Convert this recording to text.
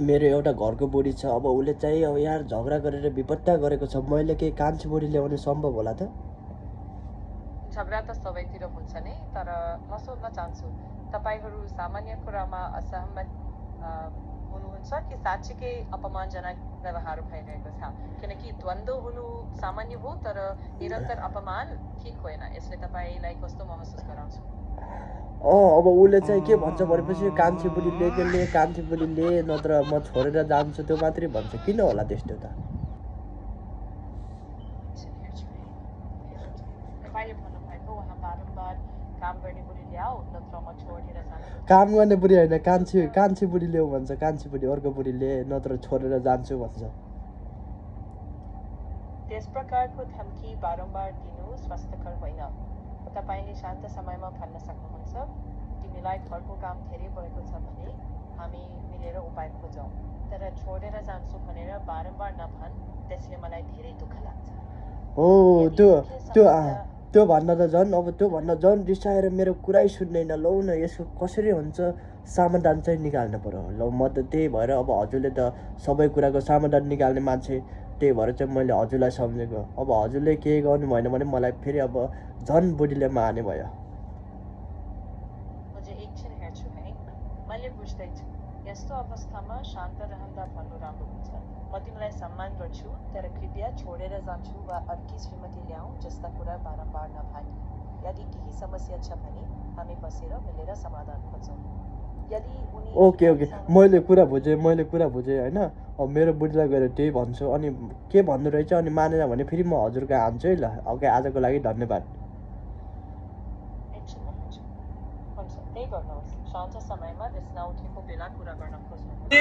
मेरो एउटा घरको बुढी छ, अब उसले चाहिँ अब यार झगडा गरेर बेपत्ता गरेको छ, मैले केही कान्छी बुढी ल्याउने सम्भव होला त? झगडा त सबैतिर हुन्छ नै, तर म सोध्न चाहन्छु तपाईहरू सामान्य कुरामा असहमत हुनुहुन्छ कि साँच्चीकै अपमानजनक व्यवहार भइरहेको छ? किनकि द्वन्द्व हुनु सामान्य हो, तर निरन्तर अपमान ठिक होइन। यसले तपाईँलाई कस्तो महसुस गराउँछ? अब उसले चाहिँ के भन्छ भनेपछि कान्छी बुढी ले कान्छी बुढी ले, नत्र म छोडेर जान्छु, त्यो मात्रै भन्छ। किन होला त्यस्तो त? तपाईँले भन्नुभएको उहाँ बारम्बार काम गर्ने बुढी ल्याऊ नत्र म छोडेर जान्छु। काम गर्ने बुढी होइन, कान्छी बुढी ल्याऊ भन्छ। कान्छी बुढी, अर्को बुढीले नत्र छोडेर जान्छु भन्छ। त्यस प्रकारको धम्की बारम्बार दिनु स्वास्थ्यकर होइन। तपाईँले शान्त समयमा भन्न सक्नुहुन्छ, तिमीलाई घरको काम धेरै भएको छ भने हामी मिलेर उपाय खोजौँ, तर छोडेर जान्छु भनेर बारम्बार नभन्, त्यसले मलाई धेरै दुःख लाग्छ। हो, त्यो भन्न त झन्, अब त्यो भन्न झन् रिसाएर मेरो कुरै सुन्दैन। लौ न, यसको कसरी हुन्छ समाधान चाहिँ निकाल्नु पर्यो। ल म त त्यही भएर अब हजुरले त सबै कुराको समाधान निकाल्ने मान्छे, त्यही भएर चाहिँ मैले हजुरलाई सम्झेको। अब हजुरले केही गर्नु भएन भने मलाई फेरि अब झन् बुढीले मार्ने भयो। एकछिन हेर्छु है, मैले बुझ्दैछु। यस्तो अवस्थामा शान्त रहँदा भन्नु राम्रो हुन्छ, म तिमीलाई सम्मान गर्छु, तर कृपया छोडेर जान्छु वा अर्की श्रीमती ल्याऊ जस्ता कुरा बारम्बार नभानी। यदि केही समस्या छ भने हामी बसेर मिलेर समाधान खोजौँ। यदि उनी ओके, मैले कुरा बुझेँ होइन। अब मेरो बुढीलाई गएर त्यही भन्छु, अनि के भन्नु रहेछ, अनि मानेन भने फेरि म हजुरको आन्छु है। ल ओके, आजको लागि धन्यवाद। हुन्छ, त्यही गर्नुहोस्। शान्त समयमा रिस नउठेको बेला कुरा गर्न खोज्नुहोस्।